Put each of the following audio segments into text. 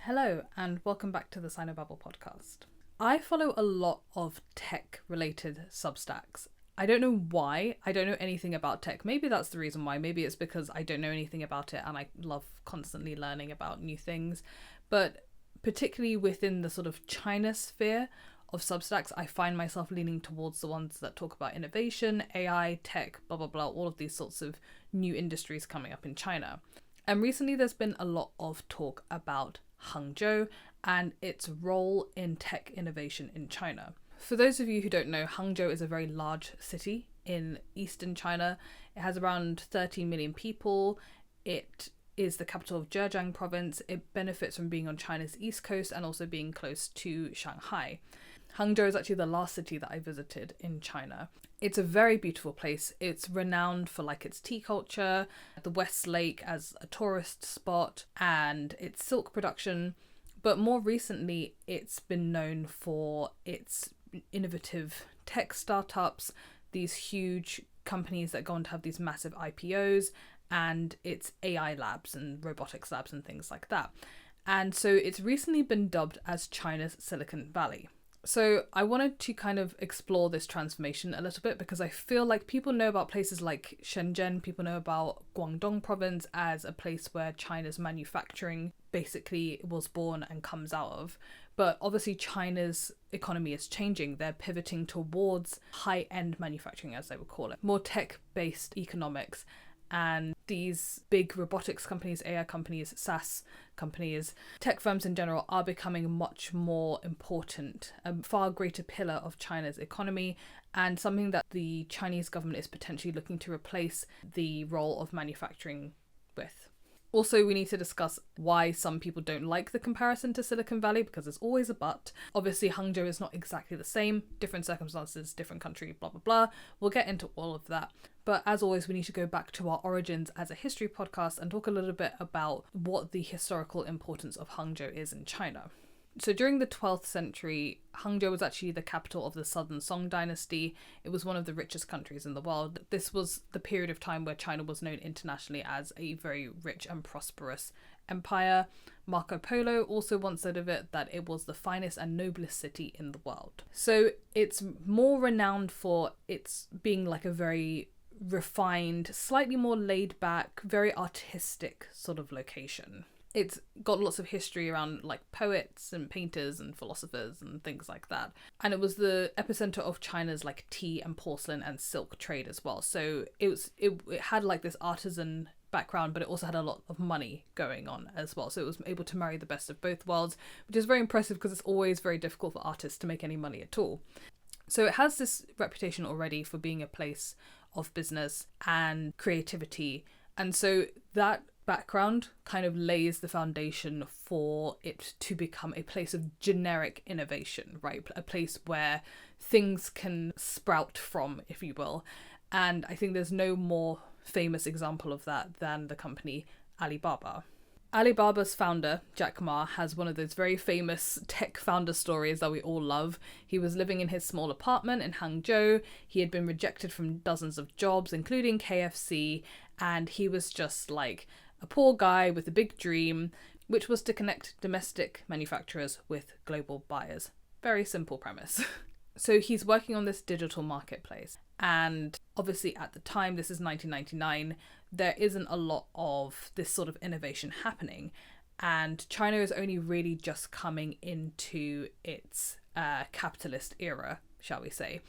Hello, and welcome back to the Sinobabble podcast. I follow a lot of tech-related Substacks. I don't know why. I don't know anything about tech. Maybe that's the reason why. Maybe it's because I don't know anything about it and I love constantly learning about new things. But particularly within the sort of China sphere of Substacks, I find myself leaning towards the ones that talk about innovation, AI, tech, blah, blah, blah, all of these sorts of new industries coming up in China. And recently there's been a lot of talk about Hangzhou and its role in tech innovation in China. For those of you who don't know, Hangzhou is a very large city in eastern China. It has around 13 million people. It is the capital of Zhejiang province. It benefits from being on China's east coast and also being close to Shanghai. Hangzhou is actually the last city that I visited in China. It's a very beautiful place. It's renowned for its tea culture, the West Lake as a tourist spot, and its silk production. But more recently, it's been known for its innovative tech startups, these huge companies that go on to have these massive IPOs, and its AI labs and robotics labs and things like that. And so it's recently been dubbed as China's Silicon Valley. So I wanted to kind of explore this transformation a little bit because I feel like people know about places like Shenzhen, people know about Guangdong province as a place where China's manufacturing basically was born and comes out of. But obviously China's economy is changing. They're pivoting towards high-end manufacturing, as they would call it, more tech-based economics. And these big robotics companies, AI companies, SaaS companies, tech firms in general are becoming much more important, a far greater pillar of China's economy, and something that the Chinese government is potentially looking to replace the role of manufacturing with. Also, we need to discuss why some people don't like the comparison to Silicon Valley, because there's always a but. Obviously, Hangzhou is not exactly the same, different circumstances, different country, blah, blah, blah. We'll get into all of that. But as always, we need to go back to our origins as a history podcast and talk a little bit about what the historical importance of Hangzhou is in China. So during the 12th century, Hangzhou was actually the capital of the Southern Song dynasty. It was one of the richest countries in the world. This was the period of time where China was known internationally as a very rich and prosperous empire. Marco Polo also once said of it that it was the finest and noblest city in the world. So it's more renowned for its being like a very refined, slightly more laid back, very artistic sort of location. It's got lots of history around poets and painters and philosophers and things like that. And it was the epicenter of China's tea and porcelain and silk trade as well. So it had this artisan background, but it also had a lot of money going on as well. So it was able to marry the best of both worlds, which is very impressive because it's always very difficult for artists to make any money at all. So it has this reputation already for being a place of business and creativity. And so that background kind of lays the foundation for it to become a place of generic innovation, right? A place where things can sprout from, if you will. And I think there's no more famous example of that than the company Alibaba. Alibaba's founder, Jack Ma, has one of those very famous tech founder stories that we all love. He was living in his small apartment in Hangzhou. He had been rejected from dozens of jobs, including KFC, and he was just a poor guy with a big dream, which was to connect domestic manufacturers with global buyers. Very simple premise. So he's working on this digital marketplace. And obviously at the time, this is 1999, there isn't a lot of this sort of innovation happening. And China is only really just coming into its capitalist era, shall we say.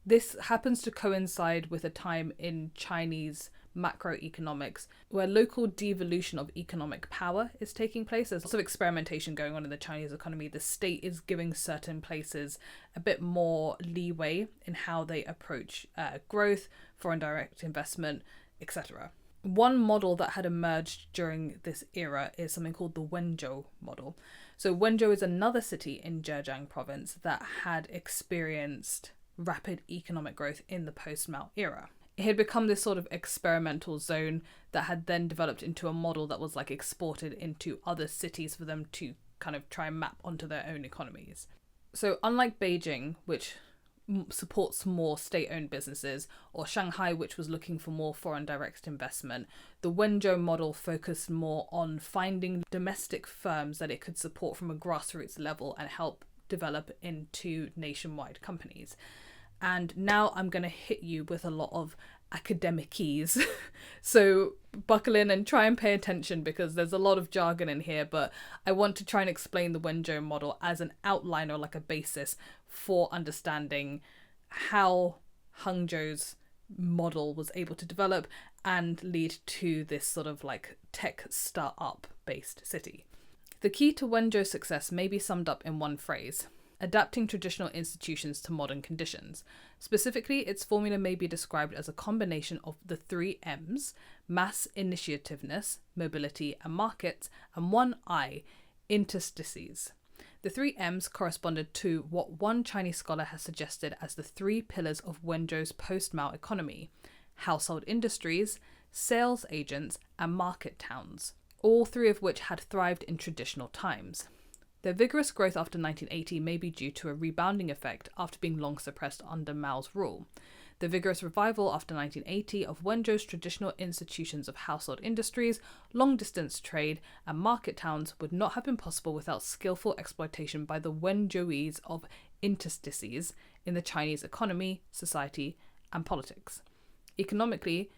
This happens to coincide with a time in Chinese macroeconomics where local devolution of economic power is taking place. There's lots of experimentation going on in the Chinese economy. The state is giving certain places a bit more leeway in how they approach growth, foreign direct investment, etc. One model that had emerged during this era is something called the Wenzhou model. So Wenzhou is another city in Zhejiang province that had experienced rapid economic growth in the post-Mao era. It had become this sort of experimental zone that had then developed into a model that was exported into other cities for them to kind of try and map onto their own economies. So unlike Beijing, which supports more state-owned businesses, or Shanghai, which was looking for more foreign direct investment. The Wenzhou model focused more on finding domestic firms that it could support from a grassroots level and help develop into nationwide companies. And now I'm going to hit you with a lot of academic keys. So buckle in and try and pay attention, because there's a lot of jargon in here, but I want to try and explain the Wenzhou model as an outline, or like a basis for understanding how Hangzhou's model was able to develop and lead to this sort of like tech startup based city. The key to Wenzhou's success may be summed up in one phrase: adapting traditional institutions to modern conditions. Specifically, its formula may be described as a combination of the 3 M's, mass initiativeness, mobility and markets, and 1 I, interstices. The 3 M's corresponded to what one Chinese scholar has suggested as the 3 pillars of Wenzhou's post-Mao economy: household industries, sales agents, and market towns, all 3 of which had thrived in traditional times. Their vigorous growth after 1980 may be due to a rebounding effect after being long suppressed under Mao's rule. The vigorous revival after 1980 of Wenzhou's traditional institutions of household industries, long-distance trade, and market towns would not have been possible without skillful exploitation by the Wenzhouese of interstices in the Chinese economy, society, and politics. Economically,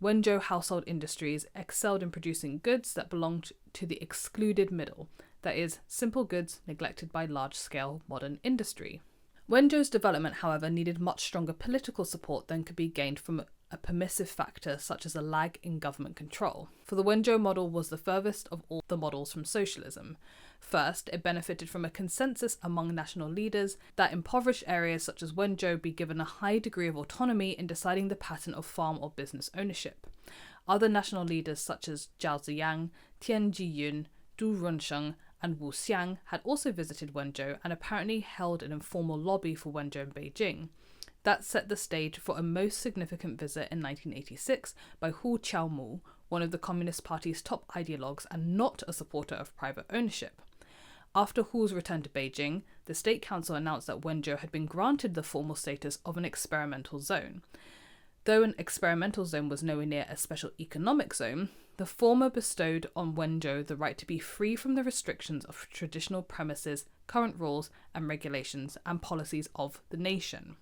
Wenzhou household industries excelled in producing goods that belonged to the excluded middle, that is, simple goods neglected by large-scale modern industry. Wenzhou's development, however, needed much stronger political support than could be gained from a permissive factor such as a lag in government control, for the Wenzhou model was the furthest of all the models from socialism. First, it benefited from a consensus among national leaders that impoverished areas such as Wenzhou be given a high degree of autonomy in deciding the pattern of farm or business ownership. Other national leaders such as Zhao Ziyang, Tian Jiyun, Du Runsheng, and Wu Xiang had also visited Wenzhou and apparently held an informal lobby for Wenzhou in Beijing. That set the stage for a most significant visit in 1986 by Hu Qiaomu, one of the Communist Party's top ideologues and not a supporter of private ownership. After Hu's return to Beijing, the State Council announced that Wenzhou had been granted the formal status of an experimental zone. Though an experimental zone was nowhere near a special economic zone, the former bestowed on Wenzhou the right to be free from the restrictions of traditional premises, current rules and regulations, and policies of the nation.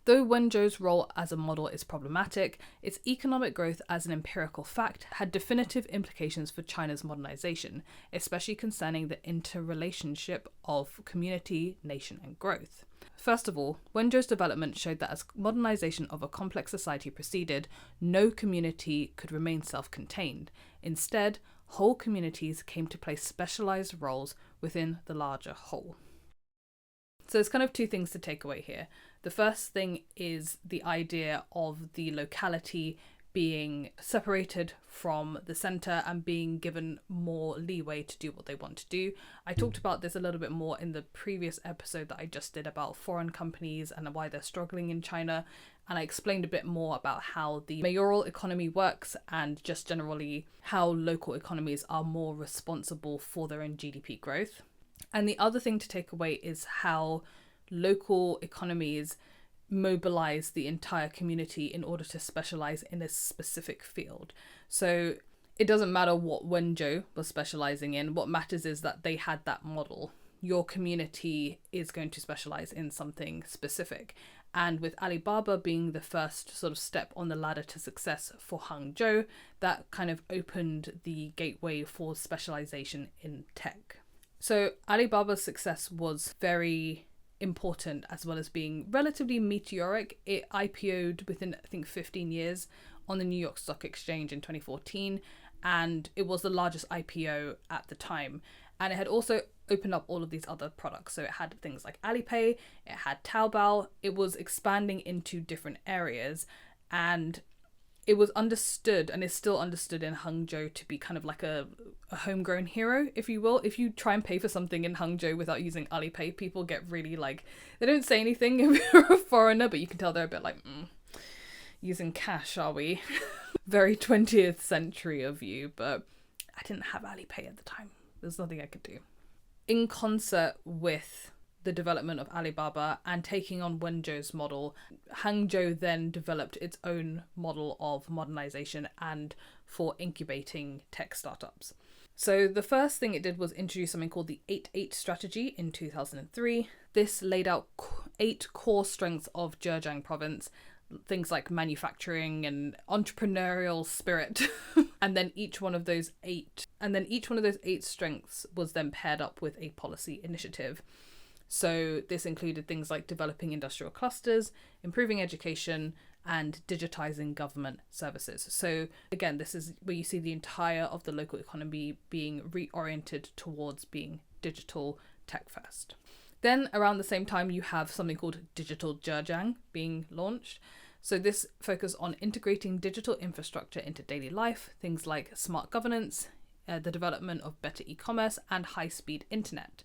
Though Wenzhou's role as a model is problematic, its economic growth as an empirical fact had definitive implications for China's modernization, especially concerning the interrelationship of community, nation, and growth. First of all, Wenzhou's development showed that as modernization of a complex society proceeded, no community could remain self-contained. Instead, whole communities came to play specialized roles within the larger whole. So there's kind of 2 things to take away here. The first thing is the idea of the locality being separated from the centre and being given more leeway to do what they want to do. I talked about this a little bit more in the previous episode that I just did about foreign companies and why they're struggling in China, and I explained a bit more about how the mayoral economy works and just generally how local economies are more responsible for their own GDP growth. And the other thing to take away is how local economies mobilize the entire community in order to specialize in a specific field. So it doesn't matter what Wenzhou was specializing in. What matters is that they had that model. Your community is going to specialize in something specific. And with Alibaba being the first sort of step on the ladder to success for Hangzhou, that kind of opened the gateway for specialization in tech. So Alibaba's success was very important, as well as being relatively meteoric. It IPO'd within, I think, 15 years on the New York Stock Exchange in 2014, and it was the largest IPO at the time. And it had also opened up all of these other products. So it had things like Alipay, it had Taobao, it was expanding into different areas, and it was understood, and is still understood in Hangzhou, to be kind of like a homegrown hero, if you will. If you try and pay for something in Hangzhou without using Alipay, people get really like, they don't say anything if you're a foreigner, but you can tell they're a bit like, using cash, are we? Very 20th century of you, but I didn't have Alipay at the time. There's nothing I could do. In concert with the development of Alibaba and taking on Wenzhou's model, Hangzhou then developed its own model of modernization and for incubating tech startups. So the first thing it did was introduce something called the 8-8 strategy in 2003. This laid out 8 core strengths of Zhejiang province, things like manufacturing and entrepreneurial spirit. and then each one of those 8 strengths was then paired up with a policy initiative. So this included things like developing industrial clusters, improving education, and digitizing government services. So again, this is where you see the entire of the local economy being reoriented towards being digital tech first. Then around the same time, you have something called Digital Zhejiang being launched. So this focused on integrating digital infrastructure into daily life, things like smart governance, the development of better e-commerce, and high-speed internet.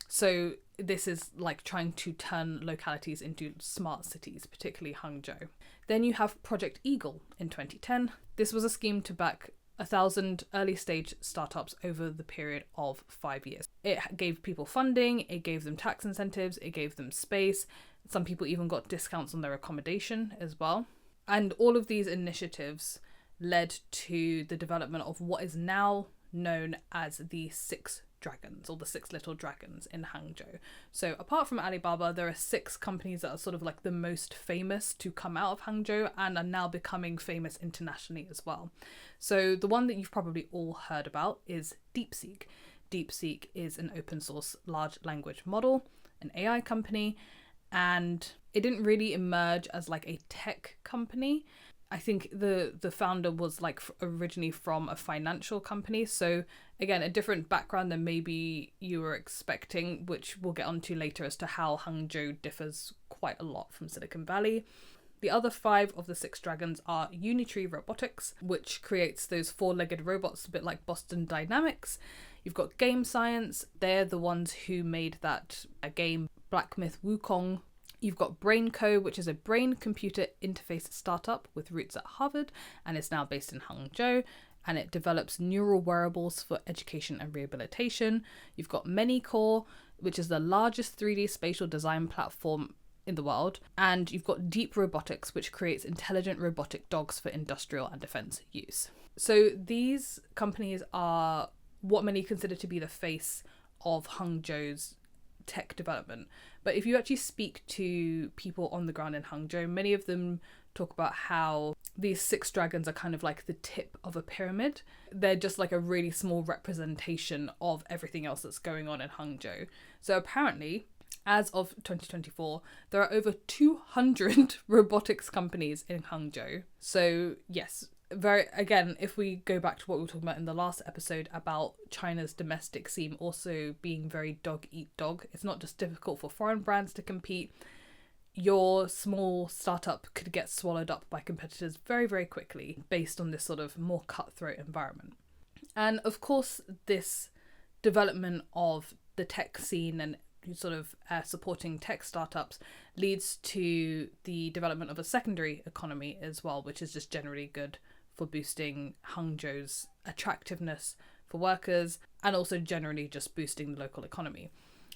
So this is like trying to turn localities into smart cities, particularly Hangzhou. Then you have Project Eagle in 2010. This was a scheme to back 1,000 early stage startups over the period of 5 years. It gave people funding, it gave them tax incentives, it gave them space. Some people even got discounts on their accommodation as well. And all of these initiatives led to the development of what is now known as the 6 dragons, or the 6 little dragons in Hangzhou. So apart from Alibaba, there are 6 companies that are sort of like the most famous to come out of Hangzhou and are now becoming famous internationally as well. So the one that you've probably all heard about is DeepSeek. DeepSeek is an open source large language model, an AI company, and it didn't really emerge as like a tech company. I think the founder was like originally from a financial company. So again, a different background than maybe you were expecting, which we'll get onto later as to how Hangzhou differs quite a lot from Silicon Valley. The other 5 of the 6 dragons are Unitree Robotics, which creates those 4-legged robots a bit like Boston Dynamics. You've got Game Science. They're the ones who made that game Black Myth Wukong. You've got BrainCo, which is a brain-computer interface startup with roots at Harvard and is now based in Hangzhou, and it develops neural wearables for education and rehabilitation. You've got ManyCore, which is the largest 3D spatial design platform in the world, and you've got Deep Robotics, which creates intelligent robotic dogs for industrial and defense use. So these companies are what many consider to be the face of Hangzhou's tech development. But if you actually speak to people on the ground in Hangzhou, many of them talk about how these 6 dragons are kind of like the tip of a pyramid. They're just like a really small representation of everything else that's going on in Hangzhou. So apparently, as of 2024, there are over 200 robotics companies in Hangzhou. So yes, again, if we go back to what we were talking about in the last episode about China's domestic scene also being very dog eat dog, it's not just difficult for foreign brands to compete. Your small startup could get swallowed up by competitors very, very quickly based on this sort of more cutthroat environment. And of course, this development of the tech scene and sort of supporting tech startups leads to the development of a secondary economy as well, which is just generally good for boosting Hangzhou's attractiveness for workers and also generally just boosting the local economy.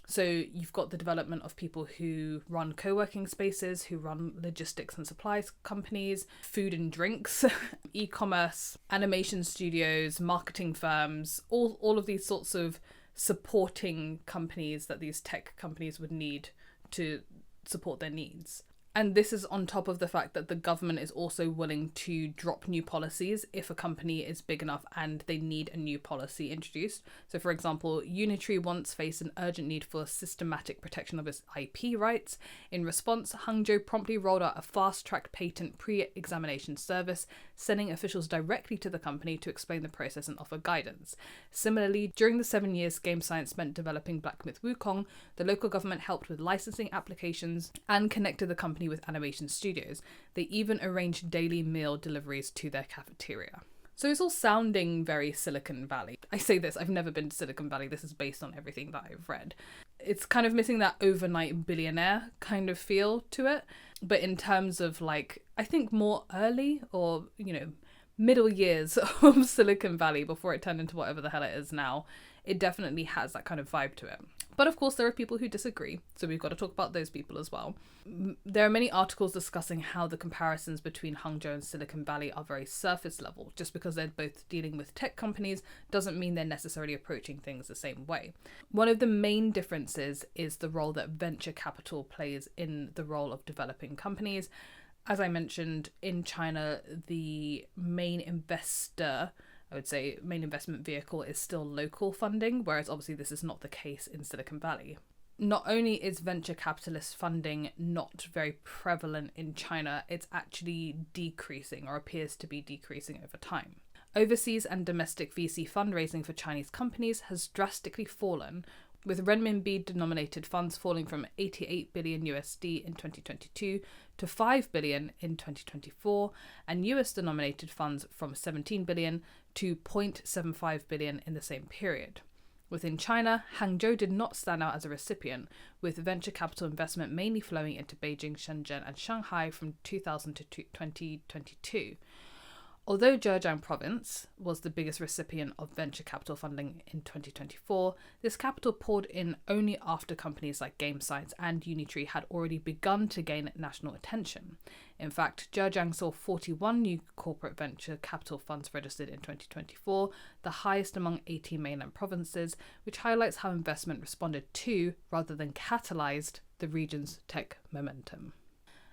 So you've got the development of people who run co-working spaces, who run logistics and supplies companies, food and drinks, e-commerce, animation studios, marketing firms, all of these sorts of supporting companies that these tech companies would need to support their needs. And this is on top of the fact that the government is also willing to drop new policies if a company is big enough and they need a new policy introduced. So for example, Unitree once faced an urgent need for systematic protection of its IP rights. In response, Hangzhou promptly rolled out a fast-track patent pre-examination service, sending officials directly to the company to explain the process and offer guidance. Similarly, during the 7 years Game Science spent developing Black Myth Wukong, the local government helped with licensing applications and connected the company with animation studios. They even arranged daily meal deliveries to their cafeteria. So it's all sounding very Silicon Valley. I say this, I've never been to Silicon Valley. This is based on everything that I've read. It's kind of missing that overnight billionaire kind of feel to it. But in terms of like, I think more early or, middle years of Silicon Valley before it turned into whatever the hell it is now, it definitely has that kind of vibe to it. But of course, there are people who disagree, so we've got to talk about those people as well. There are many articles discussing how the comparisons between Hangzhou and Silicon Valley are very surface level. Just because they're both dealing with tech companies doesn't mean they're necessarily approaching things the same way. One of the main differences is the role that venture capital plays in the role of developing companies. As I mentioned, in China, the main investor, I would say main investment vehicle, is still local funding, whereas obviously this is not the case in Silicon Valley. Not only is venture capitalist funding not very prevalent in China, it's actually decreasing, or appears to be decreasing over time. Overseas and domestic VC fundraising for Chinese companies has drastically fallen, with renminbi-denominated funds falling from 88 billion USD in 2022 to 5 billion in 2024, and US-denominated funds from 17 billion to 0.75 billion in the same period. Within China, Hangzhou did not stand out as a recipient, with venture capital investment mainly flowing into Beijing, Shenzhen and Shanghai from 2000 to 2022. Although Zhejiang province was the biggest recipient of venture capital funding in 2024, this capital poured in only after companies like GameScience and Unitree had already begun to gain national attention. In fact, Zhejiang saw 41 new corporate venture capital funds registered in 2024, the highest among 18 mainland provinces, which highlights how investment responded to, rather than catalyzed, the region's tech momentum.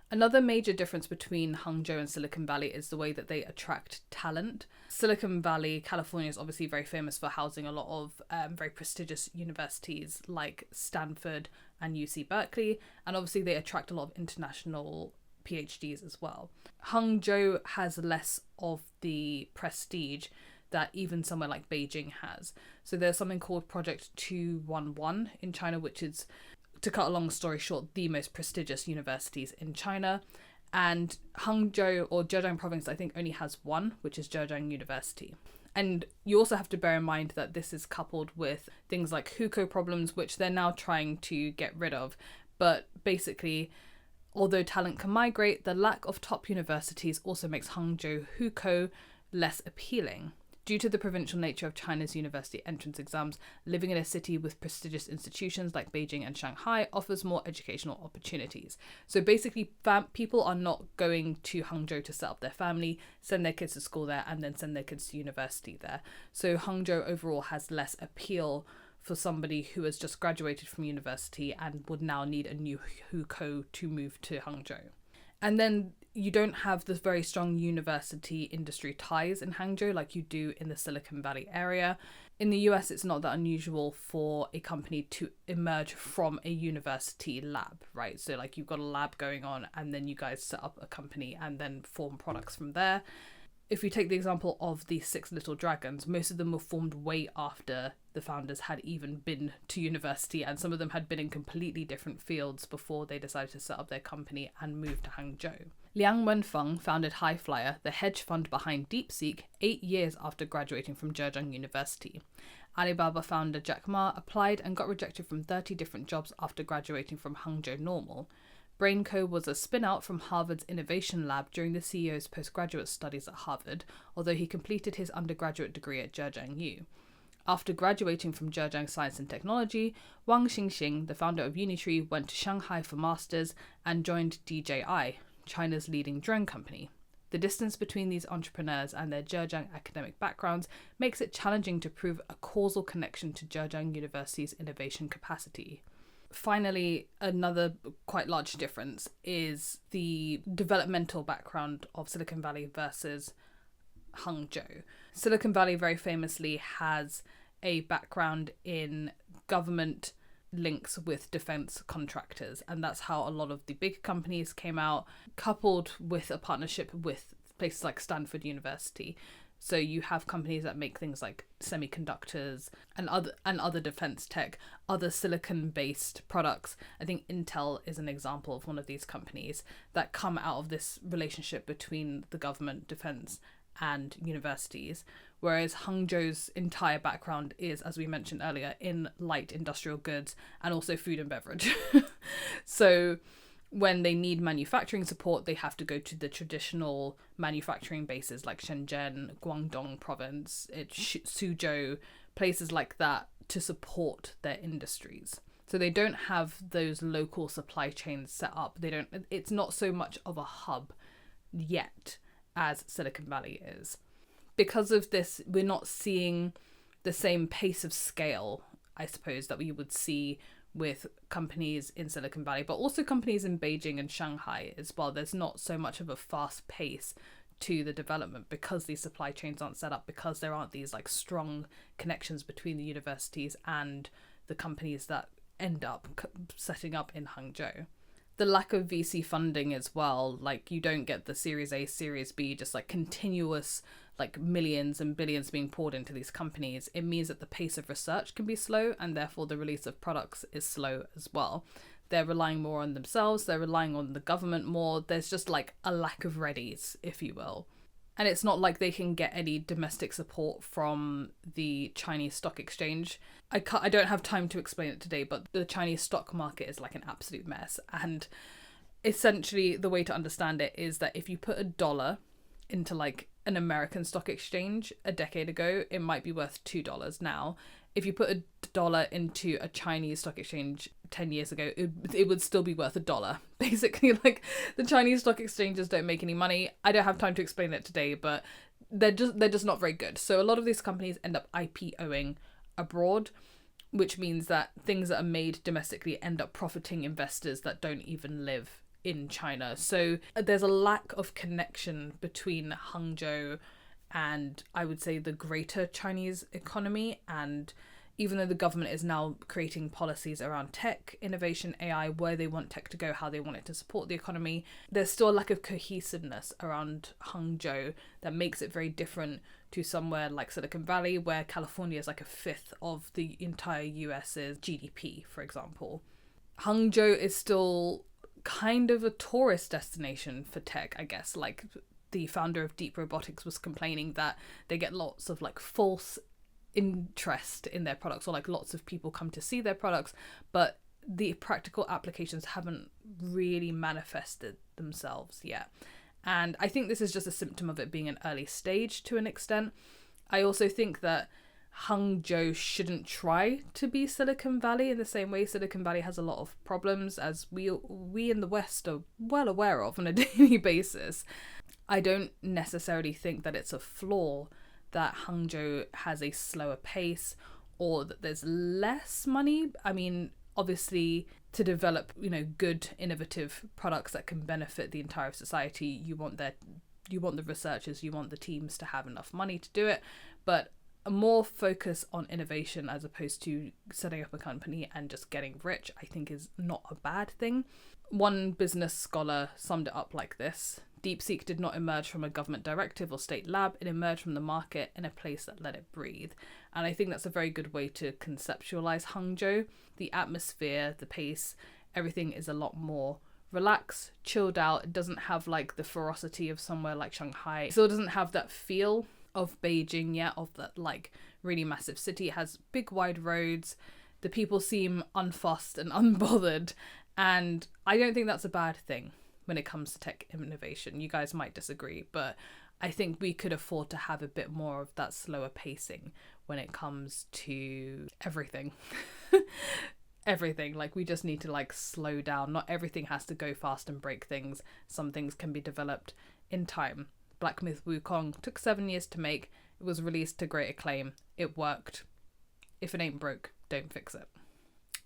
Another major difference between Hangzhou and Silicon Valley is the way that they attract talent. Silicon Valley, California, is obviously very famous for housing a lot of very prestigious universities like Stanford and UC Berkeley, and obviously they attract a lot of international PhDs as well. Hangzhou has less of the prestige that even somewhere like Beijing has. So there's something called Project 211 in China, which is, to cut a long story short, the most prestigious universities in China. And Hangzhou, or Zhejiang province, I think only has one, which is Zhejiang University. And you also have to bear in mind that this is coupled with things like hukou problems, which they're now trying to get rid of. But basically, although talent can migrate, the lack of top universities also makes Hangzhou hukou less appealing. Due to the provincial nature of China's university entrance exams, living in a city with prestigious institutions like Beijing and Shanghai offers more educational opportunities. So basically, people are not going to Hangzhou to set up their family, send their kids to school there, and then send their kids to university there. So Hangzhou overall has less appeal for somebody who has just graduated from university and would now need a new hukou to move to Hangzhou. And then you don't have this very strong university industry ties in Hangzhou like you do in the Silicon Valley area. In the US, it's not that unusual for a company to emerge from a university lab, right? So like you've got a lab going on and then you guys set up a company and then form products from there. If you take the example of the 6 Little Dragons, most of them were formed way after the founders had even been to university, and some of them had been in completely different fields before they decided to set up their company and move to Hangzhou. Liang Wenfeng founded Highflyer, the hedge fund behind DeepSeek, 8 years after graduating from Zhejiang University. Alibaba founder Jack Ma applied and got rejected from 30 different jobs after graduating from Hangzhou Normal. BrainCo was a spin-out from Harvard's Innovation Lab during the CEO's postgraduate studies at Harvard, although he completed his undergraduate degree at Zhejiang U. After graduating from Zhejiang Science and Technology, Wang Xingxing, the founder of Unitree, went to Shanghai for masters and joined DJI, China's leading drone company. The distance between these entrepreneurs and their Zhejiang academic backgrounds makes it challenging to prove a causal connection to Zhejiang University's innovation capacity. Finally, another quite large difference is the developmental background of Silicon Valley versus Hangzhou. Silicon Valley very famously has a background in government links with defense contractors, and that's how a lot of the big companies came out, coupled with a partnership with places like Stanford University. So you have companies that make things like semiconductors and other defense tech, other silicon-based products. I think Intel is an example of one of these companies that come out of this relationship between the government, defense, and universities. Whereas Hangzhou's entire background is, as we mentioned earlier, in light industrial goods and also food and beverage. So when they need manufacturing support, they have to go to the traditional manufacturing bases like Shenzhen, Guangdong province, Suzhou, places like that to support their industries. So they don't have those local supply chains set up. It's not so much of a hub yet as Silicon Valley is. Because of this, we're not seeing the same pace of scale, I suppose, that we would see with companies in Silicon Valley, but also companies in Beijing and Shanghai as well. There's not so much of a fast pace to the development because these supply chains aren't set up, because there aren't these like strong connections between the universities and the companies that end up setting up in Hangzhou. The lack of VC funding as well, like you don't get the Series A, Series B, just like continuous like millions and billions being poured into these companies. It means that the pace of research can be slow, and therefore the release of products is slow as well. They're relying more on themselves, they're relying on the government more. There's just like a lack of readies, if you will. And it's not like they can get any domestic support from the Chinese stock exchange. I don't have time to explain it today, but the Chinese stock market is like an absolute mess. And essentially the way to understand it is that if you put $1 into like an American stock exchange a decade ago, it might be worth $2 now. If you put $1 into a Chinese stock exchange 10 years ago, it would still be worth $1. Basically, like, the Chinese stock exchanges don't make any money. I don't have time to explain it today, but they're just not very good. So a lot of these companies end up IPOing abroad, which means that things that are made domestically end up profiting investors that don't even live in China. So there's a lack of connection between Hangzhou and I would say the greater Chinese economy. And even though the government is now creating policies around tech, innovation, AI, where they want tech to go, how they want it to support the economy, there's still a lack of cohesiveness around Hangzhou that makes it very different to somewhere like Silicon Valley, where California is like a fifth of the entire US's GDP, for example. Hangzhou is still kind of a tourist destination for tech, I guess. Like, the founder of Deep Robotics was complaining that they get lots of like false interest in their products, or like lots of people come to see their products, but the practical applications haven't really manifested themselves yet. And I think this is just a symptom of it being an early stage to an extent. I also think that Hangzhou shouldn't try to be Silicon Valley in the same way Silicon Valley has a lot of problems, as we in the West are well aware of on a daily basis. I don't necessarily think that it's a flaw that Hangzhou has a slower pace or that there's less money. I mean, obviously, to develop, good, innovative products that can benefit the entire society, you want the researchers, you want the teams to have enough money to do it. But a more focus on innovation as opposed to setting up a company and just getting rich, I think is not a bad thing. One business scholar summed it up like this: DeepSeek did not emerge from a government directive or state lab, it emerged from the market in a place that let it breathe. And I think that's a very good way to conceptualize Hangzhou. The atmosphere, the pace, everything is a lot more relaxed, chilled out. It doesn't have like the ferocity of somewhere like Shanghai. It still doesn't have that feel of Beijing yet, of that like really massive city. It has big wide roads. The people seem unfussed and unbothered. And I don't think that's a bad thing when it comes to tech innovation. You guys might disagree, but I think we could afford to have a bit more of that slower pacing when it comes to everything. Everything. Like, we just need to like slow down. Not everything has to go fast and break things. Some things can be developed in time. Black Myth Wukong took 7 years to make. It was released to great acclaim. It worked. If it ain't broke, don't fix it.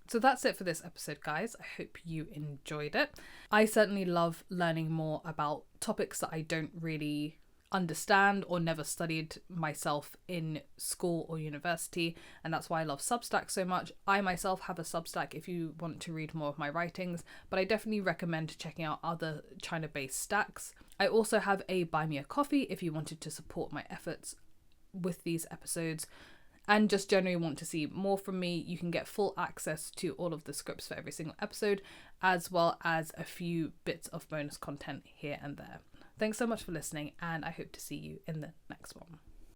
So that's it for this episode, guys. I hope you enjoyed it. I certainly love learning more about topics that I don't really understand or never studied myself in school or university, and that's why I love Substack so much. I myself have a Substack if you want to read more of my writings, but I definitely recommend checking out other China-based stacks. I also have a Buy Me a Coffee if you wanted to support my efforts with these episodes and just generally want to see more from me. You can get full access to all of the scripts for every single episode, as well as a few bits of bonus content here and there. Thanks so much for listening, and I hope to see you in the next one.